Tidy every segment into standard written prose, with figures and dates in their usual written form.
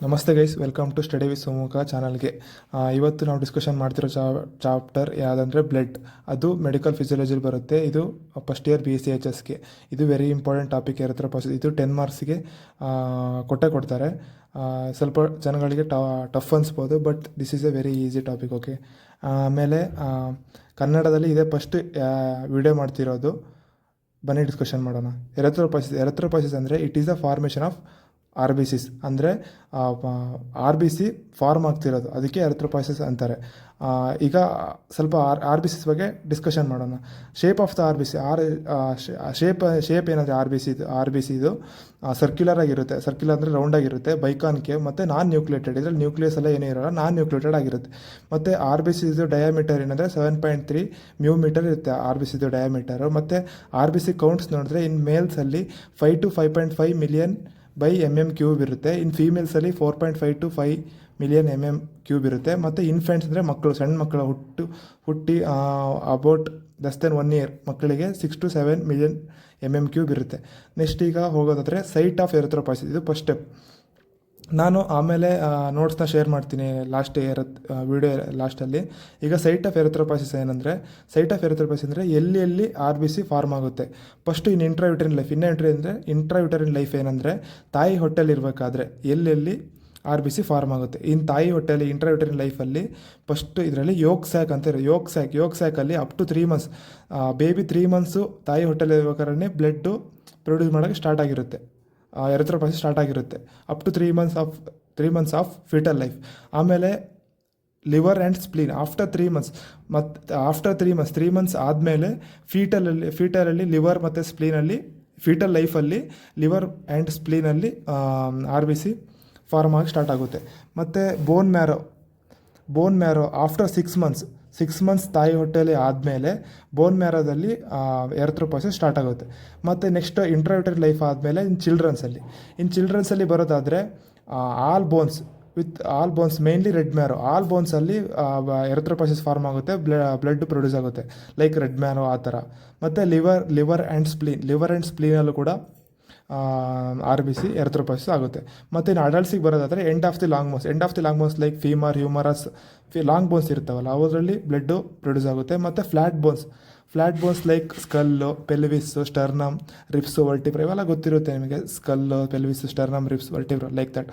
ನಮಸ್ತೆ guys, welcome to study with Sumukha ಚಾನಲ್ಗೆ. ಇವತ್ತು ನಾವು ಡಿಸ್ಕಷನ್ ಮಾಡ್ತಿರೋ ಚಾಪ್ಟರ್ ಯಾವುದಂದರೆ ಬ್ಲಡ್. ಅದು ಮೆಡಿಕಲ್ ಫಿಸಿಯಾಲಜಿಲಿ ಬರುತ್ತೆ. ಇದು ಫಸ್ಟ್ ಇಯರ್ BCHSಗೆ ಇದು ವೆರಿ ಇಂಪಾರ್ಟೆಂಟ್ ಟಾಪಿಕ್ ಇರುತ್ತೆ. ಇದು 10 ಮಾರ್ಕ್ಸಿಗೆ ಕೊಡ್ತಾರೆ. ಸ್ವಲ್ಪ ಜನಗಳಿಗೆ ಟಫ್ ಅನಿಸ್ಬೋದು, but this is a very easy topic. Okay, ಆಮೇಲೆ ಕನ್ನಡದಲ್ಲಿ ಇದೇ ಫಸ್ಟ್ ವಿಡಿಯೋ ಮಾಡ್ತಿರೋದು. ಬನ್ನಿ ಡಿಸ್ಕಷನ್ ಮಾಡೋಣ. ಎರೆಥ್ರೋಪಾಯ್ಸಿಸ್ ಅಂದರೆ it is the formation of RBCs. ಅಂದರೆ RBC ಫಾರ್ಮ್ ಆಗ್ತಿರೋದು, ಅದಕ್ಕೆ ಎರೆಥ್ರೋಪಾಯ್ಸಿಸ್ ಅಂತಾರೆ. ಈಗ ಸ್ವಲ್ಪ RBCs ಬಗ್ಗೆ ಡಿಸ್ಕಷನ್ ಮಾಡೋಣ. Shape of the RBC shape ಏನಂದರೆ ಆರ್ ಬಿ ಸಿದು ಸರ್ಕ್ಯುಲರ್ ಆಗಿರುತ್ತೆ. ಸರ್ಕ್ಯುಲರ್ ಅಂದರೆ ರೌಂಡ್ ಆಗಿರುತ್ತೆ, ಬೈಕಾನ್ಕೇವ್ ಮತ್ತು ನಾನ್ ನ್ಯೂಕ್ಲಿಯೇಟೆಡ್. ಇದರಲ್ಲಿ ನ್ಯೂಕ್ಲಿಯಸ್ ಎಲ್ಲ ಏನೂ ಇರೋಲ್ಲ, ನಾನ್ ನ್ಯೂಕ್ಲಿಯೇಟೆಡ್ ಆಗಿರುತ್ತೆ. ಮತ್ತು RBCದು ಡಯಾಮೀಟರ್ ಏನಂದರೆ 7.3 μm ಇರುತ್ತೆ. RBCದು ಡಯಾಮೀಟರು. ಮತ್ತು RBC ಕೌಂಟ್ಸ್ ನೋಡಿದ್ರೆ ಇನ್ ಮೇಲ್ಸಲ್ಲಿ 5 to 5.5 ಮಿಲಿಯನ್ ಬೈ mm³ ಇರುತ್ತೆ. ಇನ್ ಫೀಮೇಲ್ಸಲ್ಲಿ 4.5 to 5 ಮಿಲಿಯನ್ mm³ ಇರುತ್ತೆ. ಮತ್ತು ಇನ್ಫೆಂಟ್ಸ್ ಅಂದರೆ ಮಕ್ಕಳು, ಸಣ್ಣ ಮಕ್ಕಳು ಹುಟ್ಟಿ ಅಬೌಟ್ ಲೆಸ್ ದೆನ್ 1 year ಮಕ್ಕಳಿಗೆ 6 to 7 ಮಿಲಿಯನ್ mm³ ಇರುತ್ತೆ. ನೆಕ್ಸ್ಟ್ ಈಗ ಹೋಗೋದಾದರೆ ಸೈಟ್ ಆಫ್ ಎರೆಥ್ರೋಪಾಯ್ಸಿಸ್, ಇದು ಫಸ್ಟ್ ಸ್ಟೆಪ್. ನಾನು ಆಮೇಲೆ ನೋಟ್ಸ್ನ ಶೇರ್ ಮಾಡ್ತೀನಿ ವಿಡಿಯೋ ಲಾಸ್ಟಲ್ಲಿ. ಈಗ ಸೈಟ್ ಆಫ್ ಎರೆಥ್ರೋಪಾಯ್ಸಿಸ್ ಏನಂದರೆ, ಎಲ್ಲಿ RBC ಫಾರ್ಮ್ ಆಗುತ್ತೆ. First intrauterine life. Intrauterine life ಏನಂದರೆ, ತಾಯಿ ಹೊಟ್ಟೆಲಿ ಇರಬೇಕಾದ್ರೆ ಎಲ್ಲೆಲ್ಲಿ RBC ಫಾರ್ಮ್ ಆಗುತ್ತೆ. ತಾಯಿ ಹೊಟ್ಟೆಯಲ್ಲಿ ಇಂಟ್ರಾಯುಟರಿನ್ ಲೈಫಲ್ಲಿ ಫಸ್ಟ್ ಇದರಲ್ಲಿ ಯೋಗ್ ಸ್ಯಾಕ್ ಅಂತ ಇರುತ್ತೆ. ಯೋಗ್ ಸ್ಯಾಕಲ್ಲಿ up to 3 months baby 3 months ತಾಯಿ ಹೊಟ್ಟೆಲಿ ಇರಬೇಕಾದ್ರೆ ಬ್ಲಡ್ಡು ಪ್ರೊಡ್ಯೂಸ್ ಮಾಡೋಕ್ಕೆ ಸ್ಟಾರ್ಟ್ ಆಗಿರುತ್ತೆ. ಎರೆಥ್ರೋಪಾಯ್ಸಿಸ್ ಸ್ಟಾರ್ಟ್ ಆಗಿರುತ್ತೆ up to 3 months of foetal life. ಆಮೇಲೆ liver and spleen after 3 months. ಮತ್ತು ಆಫ್ಟರ್ 3 months ಆದಮೇಲೆ ಫೀಟಲಲ್ಲಿ ಲಿವರ್ ಮತ್ತು ಸ್ಪ್ಲೀನಲ್ಲಿ, ಫೀಟಲ್ ಲೈಫಲ್ಲಿ ಲಿವರ್ ಆ್ಯಂಡ್ ಸ್ಪ್ಲೀನಲ್ಲಿ RBC ಫಾರ್ಮ್ ಆಗಿ ಸ್ಟಾರ್ಟ್ ಆಗುತ್ತೆ. ಮತ್ತು ಬೋನ್ ಮ್ಯಾರೋ ಆಫ್ಟರ್ 6 months ತಾಯಿ ಹೊಟ್ಟೆಯಲ್ಲಿ ಆದಮೇಲೆ ಬೋನ್ ಮ್ಯಾರೋದಲ್ಲಿ ಎರೆಥ್ರೋಪಾಯ್ಸಿಸ್ ಸ್ಟಾರ್ಟ್ ಆಗುತ್ತೆ. ಮತ್ತು ನೆಕ್ಸ್ಟ್ ಇಂಟ್ರಾಯುಟರಿ ಲೈಫ್ ಆದಮೇಲೆ ಚಿಲ್ಡ್ರನ್ಸಲ್ಲಿ ಬರೋದಾದರೆ all bones mainly red marrow, all ಬೋನ್ಸಲ್ಲಿ ಎರೆಥ್ರೋಪಾಯ್ಸಿಸ್ ಫಾರ್ಮ್ ಆಗುತ್ತೆ, ಬ್ಲಡ್ ಪ್ರೊಡ್ಯೂಸ್ ಆಗುತ್ತೆ, ಲೈಕ್ ರೆಡ್ ಮ್ಯಾರೋ ಆ ಥರ. ಮತ್ತು ಲಿವರ್ ಆ್ಯಂಡ್ ಸ್ಪ್ಲೀನಲ್ಲೂ ಕೂಡ RBC ಎರೆಥ್ರೋಪಾಯ್ಸಿಸ್ ಆಗುತ್ತೆ. ಮತ್ತು ಇನ್ನು ಅಡಲ್ಟ್ಸಿಗೆ ಬರೋದಾದರೆ end of the long bones like femur, humerus, long bones ಇರ್ತಾವಲ್ಲ ಅವರಲ್ಲಿ ಬ್ಲಡ್ಡು ಪ್ರೊಡ್ಯೂಸ್ ಆಗುತ್ತೆ. ಮತ್ತು flat bones like skull, pelvis, sternum, ribs, vertebra ಇವೆಲ್ಲ ಗೊತ್ತಿರುತ್ತೆ ನಿಮಗೆ. Skull, pelvis, sternum, ribs, vertebra like that.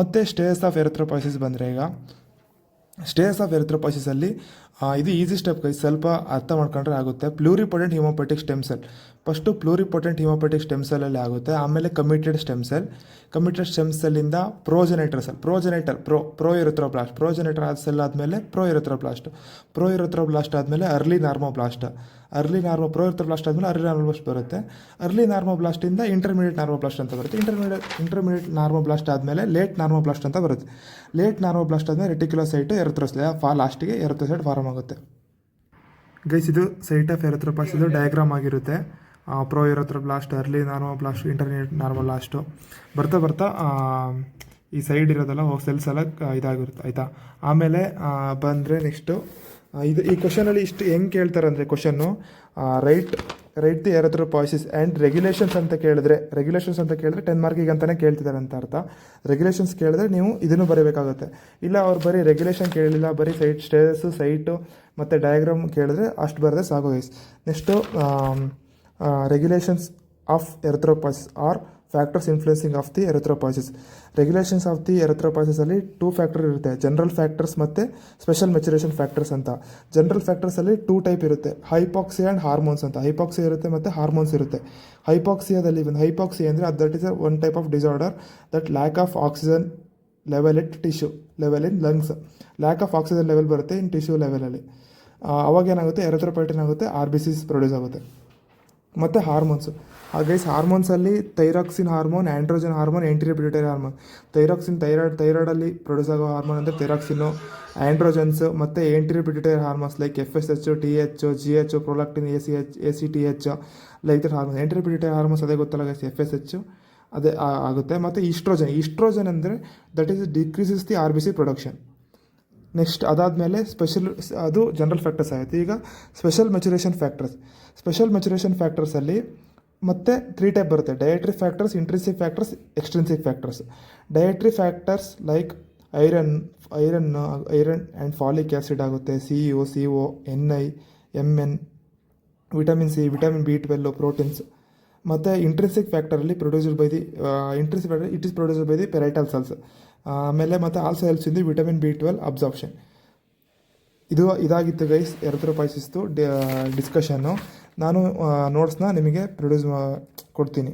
ಮತ್ತು ಸ್ಟೇಜಸ್ ಆಫ್ ಎರೆಥ್ರೋಪಾಯ್ಸಿಸ್ ಬಂದರೆ, ಈಗ ಸ್ಟೇಜಸ್ ಆಫ್ ಎರೆಥ್ರೋಪಾಯ್ಸಿಸಲ್ಲಿ ಇದು ಈಸಿ ಸ್ಟೆಪ್ ಸ್ವಲ್ಪ ಅರ್ಥ ಮಾಡ್ಕೊಂಡ್ರೆ ಆಗುತ್ತೆ. ಪ್ಲೂರಿಪೊಟೆಂಟ್ ಹಿಮೋಪೆಟಿಕ್ ಸ್ಟೆಮ್ ಸೆಲ್. ಫಸ್ಟು ಪ್ಲೂರಿಪೊಟೆಂಟ್ ಹಿಮೋಪೆಟಿಕ್ ಸ್ಟೆಮ್ ಸೆಲ್ಲಲ್ಲಿ ಆಗುತ್ತೆ. ಆಮೇಲೆ ಕಮಿಟೆಡ್ ಸ್ಟೆಮ್ ಸೆಲ್ಲಿಂದ ಪ್ರೋ ಎರೆಥ್ರೋಬ್ಲಾಸ್ಟ್ ಆದ ಸೆಲ್ ಆದಮೇಲೆ ಪ್ರೋ ಎರೆಥ್ರೋಬ್ಲಾಸ್ಟ್ ಆದಮೇಲೆ ಅರ್ಲಿ ನಾರ್ಮೋಬ್ಲಾಸ್ಟ್ ಆದಮೇಲೆ ಅರ್ಲಿ ನಾರ್ಮೋಬ್ಲಾಸ್ಟ್ ಬರುತ್ತೆ. ಅರ್ಲಿ ನಾರ್ಮೋಬ್ಲಾಸ್ಟಿಂದ ಇಂಟರ್ಮೀಡಿಯೇಟ್ ನಾರ್ಮೋಬ್ಲಾಸ್ಟ್ ಅಂತ ಬರುತ್ತೆ. ಇಂಟರ್ಮೀಡಿಯೇಟ್ ನಾರ್ಮೋಬ್ಲಾಸ್ಟ್ ಆದಮೇಲೆ ಲೇಟ್ ನಾರ್ಮೋಬ್ಲಾಸ್ಟ್ ಅಂತ ಬರುತ್ತೆ. ಲೇಟ್ ನಾರ್ಮೋಬ್ಲಾಸ್ಟ್ ಆದಮೇಲೆ ರೆಟಿಕ್ಯುಲೋಸೈಟ್, ಎರೆಥ್ರೋಸೈಟ್ ಲಾಸ್ಟಿಗೆ ಎರೆಥ್ರೋಸೈಟ್ ಫಾರ್ಮ್ ಆಗುತ್ತೆ. ಗೈಸ್, ಇದು ಸೈಟ್ ಆಫ್ ಎರೆಥ್ರೋಪಾಯ್ಸಿಸ್ ಡಯಾಗ್ರಾಮ್ ಆಗಿರುತ್ತೆ. ಪ್ರೋ ಎರೆಥ್ರೋಬ್ಲಾಸ್ಟ್, ಅರ್ಲಿ ನಾರ್ಮೋಬ್ಲಾಸ್ಟ್, ಇಂಟರ್ಮೀಡಿಯೇಟ್ ನಾರ್ಮೋಬ್ಲಾಸ್ಟು ಬರ್ತಾ ಈ ಸೈಡ್ ಇರೋದೆಲ್ಲ ಸೆಲ್ಸ್ ಎಲ್ಲ ಇದಾಗಿರುತ್ತೆ, ಆಯಿತಾ. ಆಮೇಲೆ ಬಂದರೆ ನೆಕ್ಸ್ಟು ಈ ಕ್ವಶನಲ್ಲಿ ಇಷ್ಟು ಹೆಂಗೆ ಕೇಳ್ತಾರೆ ಅಂದರೆ, question write the erythropoiesis and regulations ಅಂತ ಕೇಳಿದ್ರೆ 10 ಮಾರ್ಕಿಗೆ ಅಂತಲೇ ಕೇಳ್ತಿದ್ದಾರೆ ಅಂತ ಅರ್ಥ. ರೆಗ್ಯುಲೇಷನ್ಸ್ ಕೇಳಿದ್ರೆ ನೀವು ಇದನ್ನು ಬರೀಬೇಕಾಗುತ್ತೆ. ಇಲ್ಲ ಅವ್ರು ಬರೀ ರೆಗ್ಯುಲೇಷನ್ ಕೇಳಲಿಲ್ಲ, ಬರೀ ಸೈಟು ಮತ್ತು ಡಯಾಗ್ರಾಮ್ ಕೇಳಿದ್ರೆ ಅಷ್ಟು ಬರದೆ ಸಾಕು guys. Next regulations of erythropoiesis or factors influencing of the erythropoiesis. Regulations of the ಎರೆಥ್ರೋಪಾಯ್ಸಿಸಲ್ಲಿ 2 ಫ್ಯಾಕ್ಟರ್ ಇರುತ್ತೆ, ಜನರಲ್ ಫ್ಯಾಕ್ಟರ್ಸ್ ಮತ್ತು ಸ್ಪೆಷಲ್ ಮೆಚುರೇಷನ್ ಫ್ಯಾಕ್ಟರ್ಸ್ ಅಂತ. ಜನರಲ್ ಫ್ಯಾಕ್ಟರ್ಸಲ್ಲಿ 2 ಟೈಪ್ ಇರುತ್ತೆ, ಹೈಪಾಕ್ಸಿಯಾ ಆ್ಯಂಡ್ ಹಾರ್ಮೋನ್ಸ್ ಅಂತ. ಹೈಪಾಕ್ಸಿಯಾ ಇರುತ್ತೆ ಮತ್ತು ಹಾರ್ಮೋನ್ಸ್ ಇರುತ್ತೆ. ಹೈಪಾಕ್ಸಿಯಾ ಅಂದರೆ that is one type of disorder that lack of oxygen level in lungs. Lack of oxygen level ಬರುತ್ತೆ ಇನ್ ಟಿಶ್ಯೂ ಲೆವೆಲಲ್ಲಿ. ಅವಾಗ ಏನಾಗುತ್ತೆ, ಎರೆಥ್ರೋಪಾಯ್ಟಿನ್ ಆಗುತ್ತೆ, RBCs ಪ್ರೊಡ್ಯೂಸ್ ಆಗುತ್ತೆ. ಮತ್ತು ಹಾರ್ಮೋನ್ಸು, ಗೈಸ್ ಹಾರ್ಮೋನ್ಸಲ್ಲಿ thyroxine hormone, androgen hormone, anterior pituitary hormone. ಥೈರಾಯ್ಡಲ್ಲಿ ಪ್ರೊಡ್ಯೂಸ್ ಆಗೋ ಹಾರ್ಮೋನ್ ಅಂದರೆ ಥೈರಾಕ್ಸಿನ್ನು, ಆ್ಯಂಡ್ರೋಜನ್ಸು ಮತ್ತು anterior pituitary hormones like FSH, TH, GH, prolactin, ACTH like that hormone. Anterior pituitary hormones ಅದೇ ಗೊತ್ತಲ್ಲ ಗೈಸ್, FSH ಅದೇ ಆಗುತ್ತೆ. ಮತ್ತು ಈಸ್ಟ್ರೋಜನ್ ಅಂದರೆ that is decreases the RBC production. Next ಅದಾದಮೇಲೆ ಅದು ಜನರಲ್ ಫ್ಯಾಕ್ಟರ್ಸ್ ಆಯಿತು. ಈಗ ಸ್ಪೆಷಲ್ ಮೆಚುರೇಷನ್ ಫ್ಯಾಕ್ಟರ್ಸಲ್ಲಿ ಮತ್ತು 3 ಟೈಪ್ ಬರುತ್ತೆ: dietary factors, intrinsic factors, extrinsic factors. Dietary factors like iron and folic acid ಆಗುತ್ತೆ, CO, NI, MN, vitamin C, vitamin B12, proteins. ಮತ್ತು intrinsic ಫ್ಯಾಕ್ಟರಲ್ಲಿ produced by the intrinsic factor it is produced by the parietal cells. ಆಮೇಲೆ ಮತ್ತು also helps in the vitamin B12 absorption. ಇದಾಗಿತ್ತು guys ಎರಿಥ್ರೋಪಾಯ್ಸಿಸ್ದು discussion. ನಾನು ನೋಟ್ಸ್ನ ನಿಮಗೆ ಕೊಡ್ತೀನಿ.